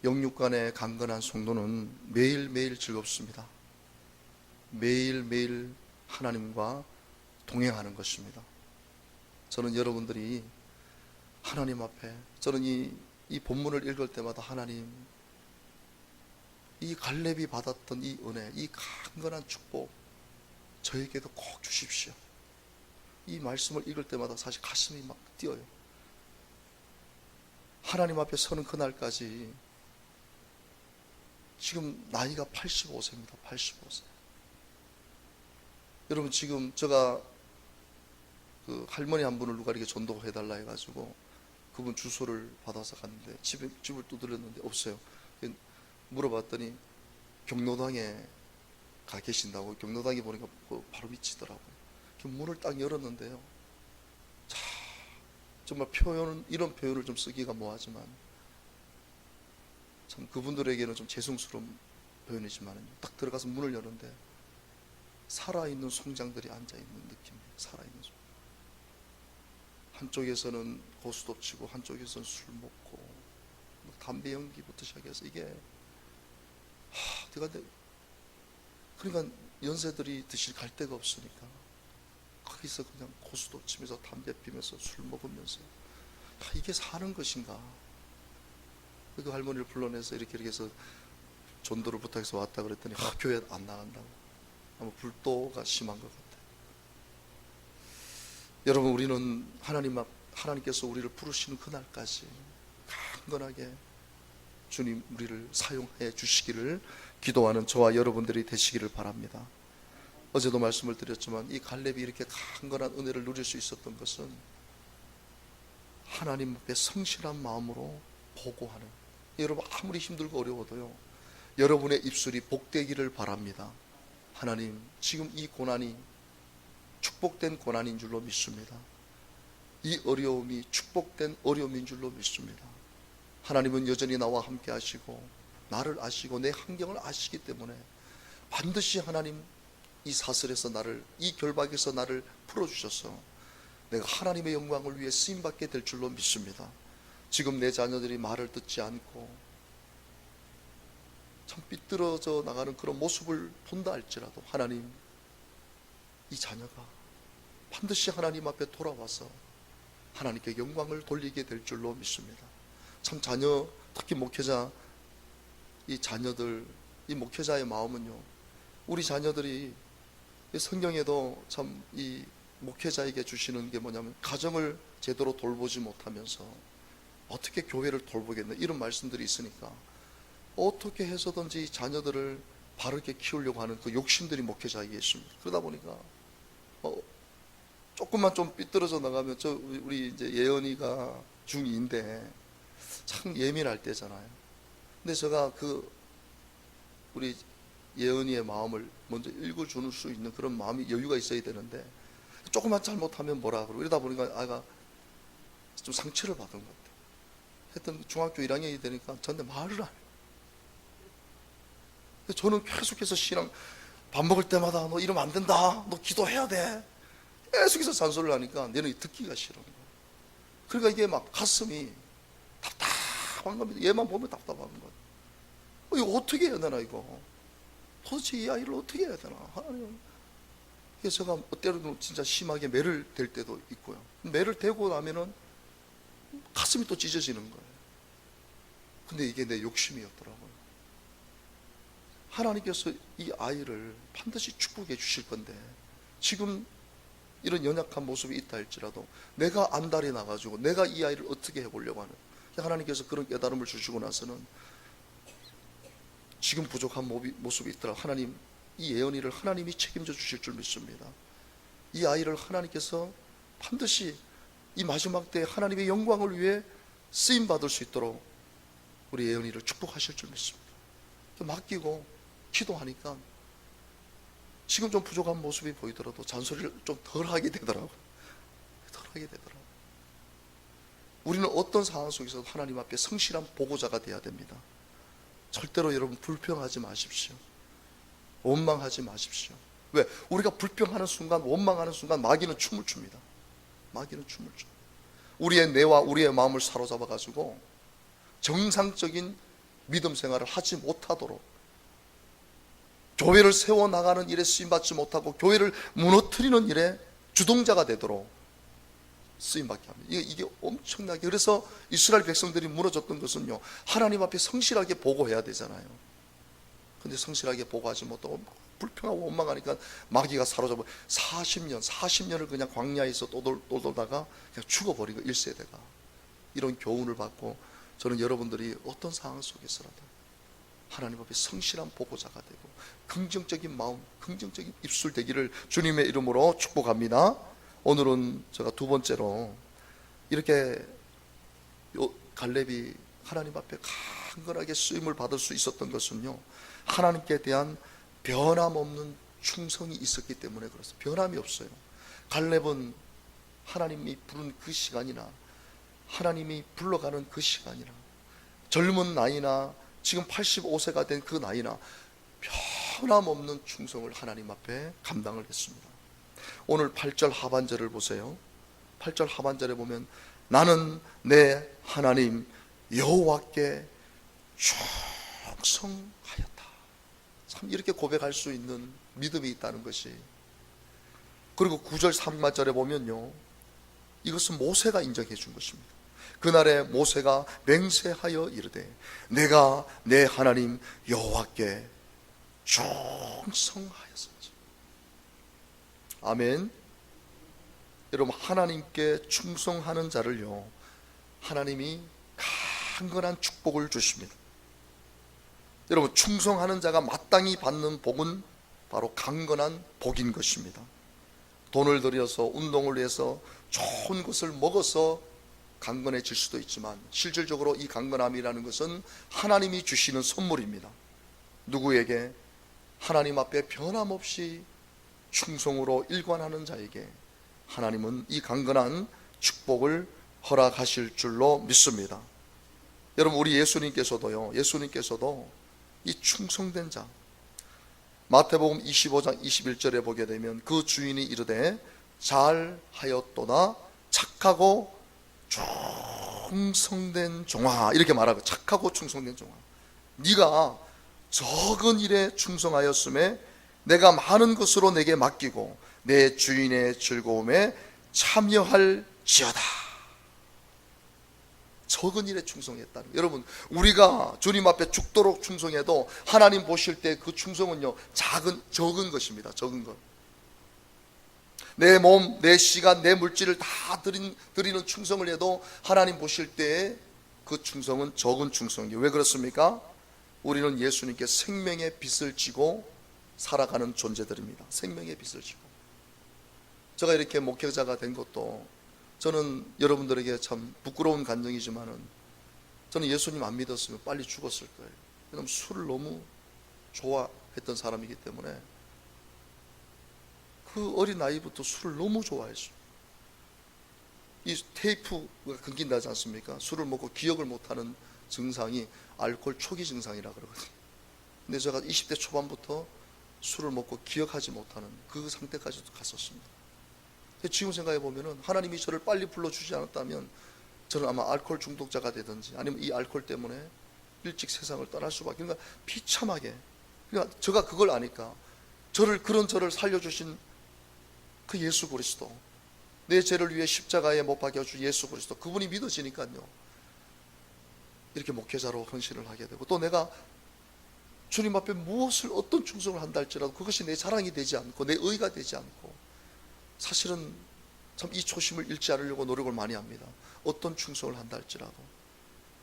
영육간의 강건한 성도는 매일매일 즐겁습니다. 매일매일 하나님과 동행하는 것입니다. 저는 여러분들이 하나님 앞에, 저는 이 본문을 읽을 때마다 하나님, 이 갈렙이 받았던 이 은혜, 이 강건한 축복 저에게도 꼭 주십시오. 이 말씀을 읽을 때마다 사실 가슴이 막 뛰어요. 하나님 앞에 서는 그날까지 지금 나이가 85세입니다. 85세. 여러분, 지금 제가 그 할머니 한 분을 누가 이렇게 전도해달라 해가지고 그분 주소를 받아서 갔는데 집을 두드렸는데 없어요. 물어봤더니 경로당에 가 계신다고. 경로당에 보니까 바로 미치더라고요. 문을 딱 열었는데요, 자, 정말 이런 표현을 좀 쓰기가 뭐하지만 참 그분들에게는 좀 죄송스러운 표현이지만 딱 들어가서 문을 여는데 살아있는 송장들이 앉아있는 느낌이에요. 살아있는 송. 한쪽에서는 고수도 치고 한쪽에서는 술 먹고 담배 연기부터 시작해서 이게 그러니까 연세들이 드실 갈 데가 없으니까 거기서 그냥 고수도 치면서 담배 피면서 술 먹으면서 이게 사는 것인가. 그 할머니를 불러내서 이렇게 해서 전도를 부탁해서 왔다 그랬더니 교회 안 나간다고. 아마 불도가 심한 것 같아요. 여러분, 우리는 하나님께서 우리를 부르시는 그날까지 강건하게 주님 우리를 사용해 주시기를 기도하는 저와 여러분들이 되시기를 바랍니다. 어제도 말씀을 드렸지만 이 갈렙이 이렇게 강건한 은혜를 누릴 수 있었던 것은 하나님 앞에 성실한 마음으로 보고하는, 여러분 아무리 힘들고 어려워도요, 여러분의 입술이 복되기를 바랍니다. 하나님, 지금 이 고난이 축복된 고난인 줄로 믿습니다. 이 어려움이 축복된 어려움인 줄로 믿습니다. 하나님은 여전히 나와 함께 하시고 나를 아시고 내 환경을 아시기 때문에 반드시 하나님 이 사슬에서 나를, 이 결박에서 나를 풀어주셔서 내가 하나님의 영광을 위해 쓰임받게 될 줄로 믿습니다. 지금 내 자녀들이 말을 듣지 않고 참 삐뚤어져 나가는 그런 모습을 본다 할지라도 하나님, 이 자녀가 반드시 하나님 앞에 돌아와서 하나님께 영광을 돌리게 될 줄로 믿습니다. 참 자녀, 특히 목회자, 이 자녀들, 이 목회자의 마음은요, 우리 자녀들이 성경에도 참 이 목회자에게 주시는 게 뭐냐면 가정을 제대로 돌보지 못하면서 어떻게 교회를 돌보겠나, 이런 말씀들이 있으니까 어떻게 해서든지 자녀들을 바르게 키우려고 하는 그 욕심들이 목회자에게 있습니다. 그러다 보니까 조금만 좀 삐뚤어져 나가면, 우리 이제 예언이가 중2인데 참 예민할 때잖아요. 근데 제가 우리 예언이의 마음을 먼저 읽어줄 수 있는 그런 마음이, 여유가 있어야 되는데 조금만 잘못하면 뭐라 그러고 이러다 보니까 아이가 좀 상처를 받은 것 같아요. 하여튼 중학교 1학년이 되니까 저한테 말을 안 해요. 저는 계속해서 신앙, 밥 먹을 때마다 너 이러면 안 된다, 너 기도해야 돼, 계속해서 잔소리를 하니까 내는 듣기가 싫은 거예요. 그러니까 이게 막 가슴이 답답한 겁니다. 얘만 보면 답답한 거예요. 이거 어떻게 해야 되나, 이거 도대체 이 아이를 어떻게 해야 되나. 그래서 제가 때로는 진짜 심하게 매를 댈 때도 있고요. 매를 대고 나면은 가슴이 또 찢어지는 거예요. 근데 이게 내 욕심이었더라고요. 하나님께서 이 아이를 반드시 축복해 주실 건데 지금 이런 연약한 모습이 있다 할지라도 내가 안달이 나가지고 내가 이 아이를 어떻게 해보려고 하는, 하나님께서 그런 깨달음을 주시고 나서는 지금 부족한 모습이 있더라, 하나님, 이 예언이를 하나님이 책임져 주실 줄 믿습니다. 이 아이를 하나님께서 반드시 이 마지막 때 하나님의 영광을 위해 쓰임받을 수 있도록 우리 예언이를 축복하실 줄 믿습니다. 맡기고 기도하니까 지금 좀 부족한 모습이 보이더라도 잔소리를 좀 덜 하게 되더라고요. 덜 하게 되더라고요. 우리는 어떤 상황 속에서도 하나님 앞에 성실한 보고자가 되어야 됩니다. 절대로 여러분 불평하지 마십시오. 원망하지 마십시오. 왜? 우리가 불평하는 순간, 원망하는 순간 마귀는 춤을 춥니다. 마귀는 춤을 춥니다. 우리의 뇌와 우리의 마음을 사로잡아 가지고 정상적인 믿음 생활을 하지 못하도록, 교회를 세워나가는 일에 쓰임받지 못하고 교회를 무너뜨리는 일에 주동자가 되도록 쓰임받게 합니다. 이게 엄청나게, 그래서 이스라엘 백성들이 무너졌던 것은요, 하나님 앞에 성실하게 보고해야 되잖아요. 근데 성실하게 보고하지 못하고 불평하고 원망하니까 마귀가 사로잡아 40년을 그냥 광야에서 떠돌다가 그냥 죽어버린 거, 1세대가. 이런 교훈을 받고 저는 여러분들이 어떤 상황 속에서라도 하나님 앞에 성실한 보고자가 되고 긍정적인 마음, 긍정적인 입술 되기를 주님의 이름으로 축복합니다. 오늘은 제가 두 번째로, 이렇게 갈렙이 하나님 앞에 강건하게 쓰임을 받을 수 있었던 것은요, 하나님께 대한 변함없는 충성이 있었기 때문에 그렇습니다. 변함이 없어요. 갈렙은 하나님이 부른 그 시간이나 하나님이 불러가는 그 시간이나 젊은 나이나 지금 85세가 된 그 나이나 변함없는 충성을 하나님 앞에 감당을 했습니다. 오늘 8절 하반절을 보세요. 8절 하반절에 보면 나는 내 하나님 여호와께 충성하였다. 참 이렇게 고백할 수 있는 믿음이 있다는 것이. 그리고 9절 3절에 보면요, 이것은 모세가 인정해 준 것입니다. 그날에 모세가 맹세하여 이르되 내가 내 하나님 여호와께 충성하였습니다. 아멘. 여러분, 하나님께 충성하는 자를요, 하나님이 강건한 축복을 주십니다. 여러분, 충성하는 자가 마땅히 받는 복은 바로 강건한 복인 것입니다. 돈을 들여서 운동을 위해서 좋은 것을 먹어서 강건해질 수도 있지만 실질적으로 이 강건함이라는 것은 하나님이 주시는 선물입니다. 누구에게? 하나님 앞에 변함없이 충성으로 일관하는 자에게 하나님은 이 강건한 축복을 허락하실 줄로 믿습니다. 여러분, 우리 예수님께서도 이 충성된 자, 마태복음 25장 21절에 보게 되면 그 주인이 이르되 잘하였도다 착하고 충성된 종아, 이렇게 말하고, 착하고 충성된 종아, 네가 적은 일에 충성하였음에 내가 많은 것으로 내게 맡기고 내 주인의 즐거움에 참여할지어다. 적은 일에 충성했다는, 여러분, 우리가 주님 앞에 죽도록 충성해도 하나님 보실 때 그 충성은요, 적은 것입니다. 적은 것. 내 몸, 내 시간, 내 물질을 다 드리는 충성을 해도 하나님 보실 때 그 충성은 적은 충성이에요. 왜 그렇습니까? 우리는 예수님께 생명의 빚을 지고 살아가는 존재들입니다. 생명의 빚을 지고. 제가 이렇게 목회자가 된 것도, 저는 여러분들에게 참 부끄러운 간증이지만은, 저는 예수님 안 믿었으면 빨리 죽었을 거예요. 왜냐하면 술을 너무 좋아했던 사람이기 때문에. 그 어린 나이부터 술을 너무 좋아했어요. 이 테이프가 끊긴다지 않습니까? 술을 먹고 기억을 못하는 증상이 알코올 초기 증상이라 그러거든요. 근데 제가 20대 초반부터 술을 먹고 기억하지 못하는 그 상태까지도 갔었습니다. 지금 생각해 보면은 하나님이 저를 빨리 불러주지 않았다면 저는 아마 알코올 중독자가 되든지 아니면 이 알코올 때문에 일찍 세상을 떠날 수밖에. 그러니까 비참하게, 그러니까 제가 그걸 아니까 그런 저를 살려주신 그 예수 그리스도, 내 죄를 위해 십자가에 못 박혀준 예수 그리스도, 그분이 믿어지니까요, 이렇게 목회자로 헌신을 하게 되고, 또 내가 주님 앞에 무엇을, 어떤 충성을 한다 할지라도 그것이 내 자랑이 되지 않고 내 의가 되지 않고, 사실은 참 이 초심을 잃지 않으려고 노력을 많이 합니다. 어떤 충성을 한다 할지라도,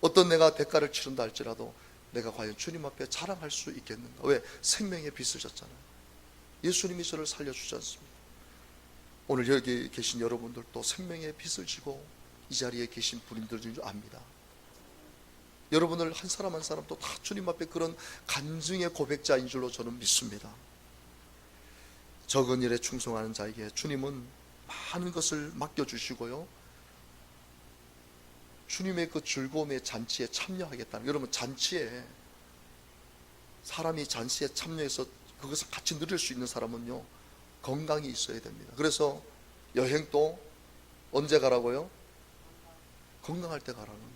어떤 내가 대가를 치른다 할지라도 내가 과연 주님 앞에 자랑할 수 있겠는가? 왜? 생명의 빚을 졌잖아요. 예수님이 저를 살려주지 않습니까? 오늘 여기 계신 여러분들도 생명의 빚을 지고 이 자리에 계신 분들 줄 압니다. 여러분을 한 사람 한 사람도 다 주님 앞에 그런 간증의 고백자인 줄로 저는 믿습니다. 적은 일에 충성하는 자에게 주님은 많은 것을 맡겨주시고요, 주님의 그 즐거움의 잔치에 참여하겠다는, 여러분, 잔치에, 사람이 잔치에 참여해서 그것을 같이 누릴 수 있는 사람은요, 건강이 있어야 됩니다. 그래서 여행도 언제 가라고요? 건강할 때 가라는 거예요.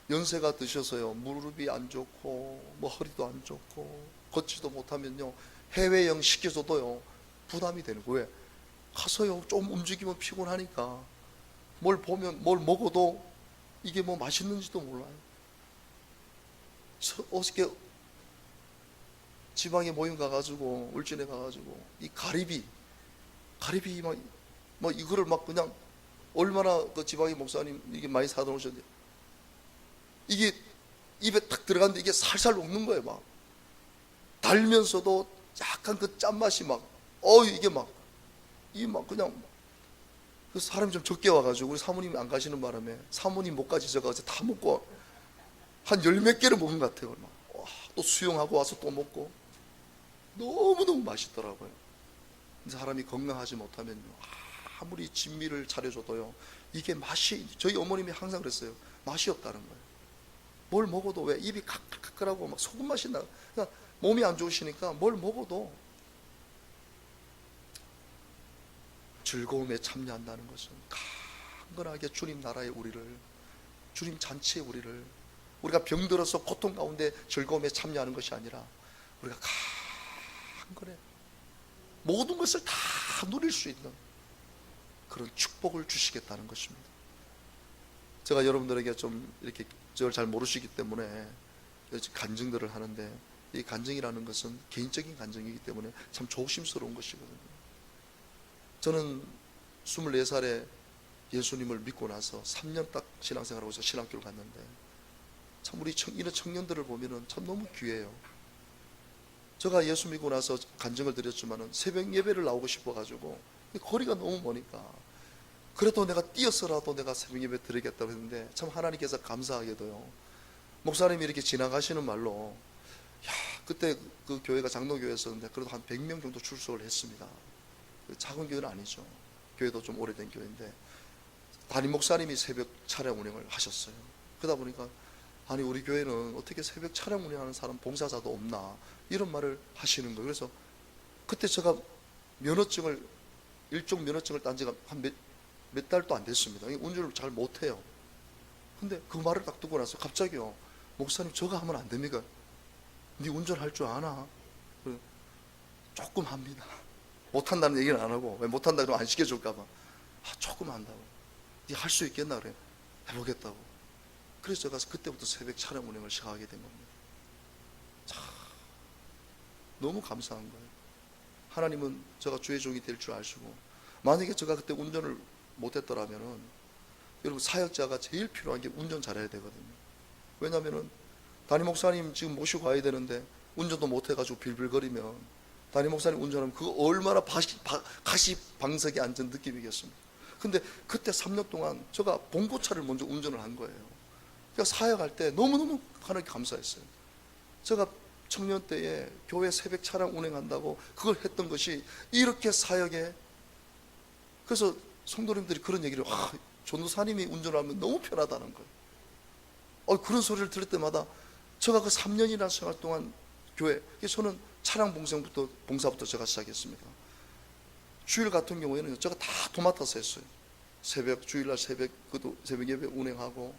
연세가 드셔서요, 무릎이 안 좋고 뭐 허리도 안 좋고 걷지도 못하면요, 해외여행 시켜줘도요 부담이 되는 거예요. 왜? 가서요 좀 움직이면 피곤하니까 뭘 보면 뭘 먹어도 이게 뭐 맛있는지도 몰라요. 어저께 지방에 모임 가가지고, 울진에 가가지고 이 가리비 막 이거를 막 그냥, 얼마나 그 지방의 목사님 이게 많이 사다 놓으셨는데, 이게 입에 탁 들어갔는데 이게 살살 녹는 거예요. 막 달면서도 약간 그 짠맛이 막, 이게 막, 이게 막 그냥, 그 사람이 좀 적게 와가지고 우리 사모님이 안 가시는 바람에 사모님 목까지 제가 어제 다 먹고 한 열 몇 개를 먹은 것 같아요. 막. 또 수영하고 와서 또 먹고 너무너무 맛있더라고요. 사람이 건강하지 못하면요, 아무리 진미를 차려줘도요 이게 맛이, 저희 어머님이 항상 그랬어요. 맛이 없다는 거예요. 뭘 먹어도 왜 입이 카카카하고 막 소금 맛이 나. 그러니까 몸이 안 좋으시니까 뭘 먹어도 즐거움에 참여한다는 것은 강건하게 주님 나라의 우리를, 주님 잔치의 우리를, 우리가 병들어서 고통 가운데 즐거움에 참여하는 것이 아니라 우리가 강건해 모든 것을 다 누릴 수 있는 그런 축복을 주시겠다는 것입니다. 제가 여러분들에게 좀 이렇게 저를 잘 모르시기 때문에 간증들을 하는데, 이 간증이라는 것은 개인적인 간증이기 때문에 참 조심스러운 것이거든요. 저는 24살에 예수님을 믿고 나서 3년 딱 신앙생활하고 있어 신학교를 갔는데, 참 우리 이런 청년들을 보면은 참 너무 귀해요. 제가 예수 믿고 나서 간증을 드렸지만은 새벽 예배를 나오고 싶어가지고 거리가 너무 머니까 그래도 내가 뛰어서라도 내가 새벽 예배 드리겠다고 했는데, 참 하나님께서 감사하게도요 목사님이 이렇게 지나가시는 말로, 그때 그 교회가 장로교회였었는데 그래도 한 100명 정도 출석을 했습니다. 작은 교회는 아니죠. 교회도 좀 오래된 교회인데 담임 목사님이 새벽 차량 운행을 하셨어요. 그러다 보니까, 아니 우리 교회는 어떻게 새벽 차량 운행하는 사람 봉사자도 없나, 이런 말을 하시는 거예요. 그래서 그때 제가 일종 면허증을 딴 지가 한 몇 달도 안 됐습니다. 운전을 잘 못해요. 근데 그 말을 딱 듣고 나서 갑자기요, 목사님 저거 하면 안 됩니까? 네 운전할 줄 아나? 조금 합니다. 못한다는 얘기는 안 하고, 왜 못한다 그러면 안 시켜줄까봐, 조금 한다고. 네 할 수 있겠나? 그래. 해보겠다고. 그래서 제가 그때부터 새벽 차량 운행을 시작하게 된 겁니다. 참 너무 감사한 거예요. 하나님은 제가 주의 종이 될 줄 아시고, 만약에 제가 그때 운전을 못했더라면은, 여러분 사역자가 제일 필요한 게 운전 잘해야 되거든요. 왜냐하면은 담임 목사님 지금 모시고 가야 되는데 운전도 못해가지고 빌빌거리면 담임 목사님 운전하면 그거 얼마나 가시방석에 앉은 느낌이겠습니까? 근데 그때 3년 동안 제가 봉고차를 먼저 운전을 한 거예요. 그러니까 사역할 때 너무너무 하나님께 감사했어요. 제가 청년 때에 교회 새벽 차량 운행한다고 그걸 했던 것이 이렇게 사역에, 그래서 성도님들이 그런 얘기를, 전도사님이 운전하면 너무 편하다는 거예요. 그런 소리를 들을 때마다 제가 그 3년이나 생활 동안 교회, 저는 차량 봉사부터 제가 시작했습니다. 주일 같은 경우에는 제가 다 도맡아서 했어요. 주일날 새벽 예배 운행하고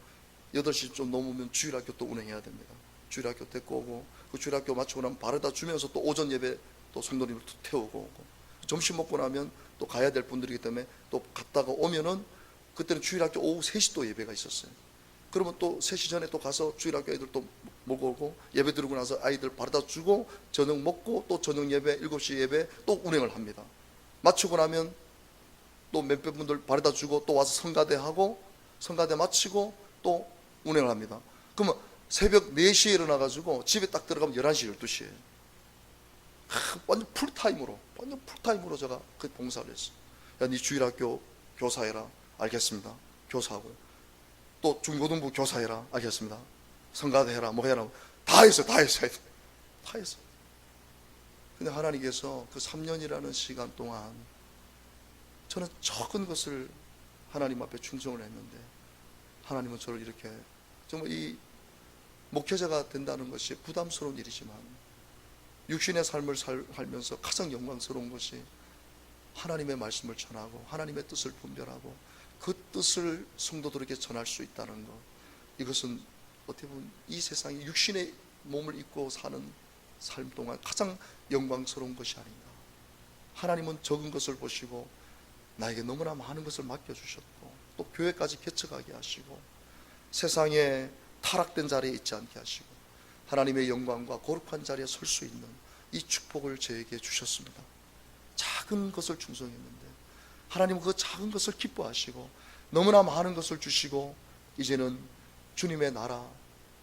8시 좀 넘으면 주일학교 또 운행해야 됩니다. 주일학교 데리고 오고, 그 주일학교 마치고 나면 바래다 주면서 또 오전 예배 또 성도님을 태우고 오고, 점심 먹고 나면 또 가야 될 분들이기 때문에 또 갔다가 오면은, 그때는 주일학교 오후 3시 또 예배가 있었어요. 그러면 또 3시 전에 또 가서 주일학교 애들 또 먹고 예배 드리고 나서 아이들 바래다 주고 저녁 먹고 또 저녁 예배 7시 예배 또 운행을 합니다. 마치고 나면 또 몇백 분들 바래다 주고 또 와서 성가대하고, 성가대 마치고 또 운행을 합니다. 그러면 새벽 4시에 일어나가지고 집에 딱 들어가면 11시 12시에 완전 풀타임으로 제가 그 봉사를 했어요. 야, 네 주일학교 교사해라. 알겠습니다. 교사하고요. 또 중고등부 교사해라. 알겠습니다. 성가대 해라. 뭐 해라. 다 했어요. 근데 하나님께서 그 3년이라는 시간 동안 저는 적은 것을 하나님 앞에 충성을 했는데, 하나님은 저를 이렇게, 정말 이 목회자가 된다는 것이 부담스러운 일이지만 육신의 삶을 살면서 가장 영광스러운 것이 하나님의 말씀을 전하고 하나님의 뜻을 분별하고 그 뜻을 성도들에게 전할 수 있다는 것, 이것은 어떻게 보면 이 세상에 육신의 몸을 입고 사는 삶 동안 가장 영광스러운 것이 아닌가. 하나님은 적은 것을 보시고 나에게 너무나 많은 것을 맡겨주셨고 또 교회까지 개척하게 하시고 세상에 타락된 자리에 있지 않게 하시고 하나님의 영광과 거룩한 자리에 설 수 있는 이 축복을 저에게 주셨습니다. 작은 것을 충성했는데 하나님은 그 작은 것을 기뻐하시고 너무나 많은 것을 주시고 이제는 주님의 나라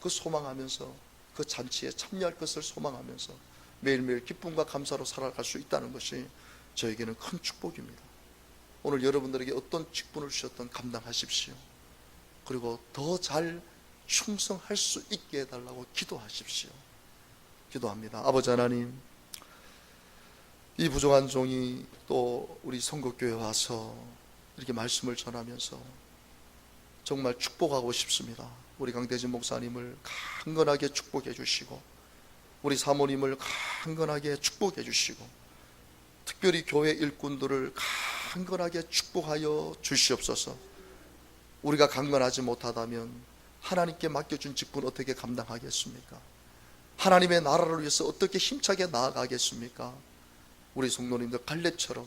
그 소망하면서 그 잔치에 참여할 것을 소망하면서 매일매일 기쁨과 감사로 살아갈 수 있다는 것이 저에게는 큰 축복입니다. 오늘 여러분들에게 어떤 직분을 주셨든 감당하십시오. 그리고 더 잘 충성할 수 있게 해달라고 기도하십시오. 기도합니다. 아버지 하나님, 이 부족한 종이 또 우리 선곡교회에 와서 이렇게 말씀을 전하면서 정말 축복하고 싶습니다. 우리 강대진 목사님을 강건하게 축복해 주시고 우리 사모님을 강건하게 축복해 주시고 특별히 교회 일꾼들을 강건하게 축복하여 주시옵소서. 우리가 강건하지 못하다면 하나님께 맡겨준 직분 어떻게 감당하겠습니까? 하나님의 나라를 위해서 어떻게 힘차게 나아가겠습니까? 우리 성도님들 갈렙처럼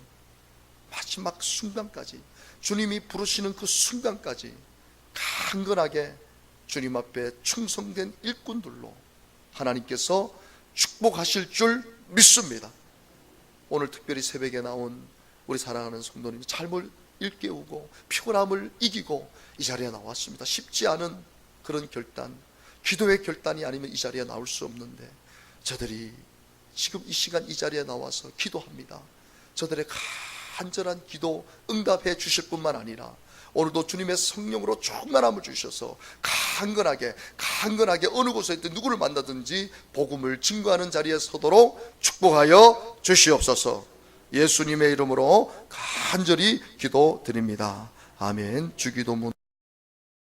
마지막 순간까지 주님이 부르시는 그 순간까지 강건하게 주님 앞에 충성된 일꾼들로 하나님께서 축복하실 줄 믿습니다. 오늘 특별히 새벽에 나온 우리 사랑하는 성도님 삶을 일깨우고 피곤함을 이기고 이 자리에 나왔습니다. 쉽지 않은 그런 결단, 기도의 결단이 아니면 이 자리에 나올 수 없는데 저들이 지금 이 시간 이 자리에 나와서 기도합니다. 저들의 간절한 기도 응답해 주실 뿐만 아니라 오늘도 주님의 성령으로 충만함을 주셔서 강건하게 어느 곳에 있든 누구를 만나든지 복음을 증거하는 자리에 서도록 축복하여 주시옵소서. 예수님의 이름으로 간절히 기도드립니다. 아멘. 주기도문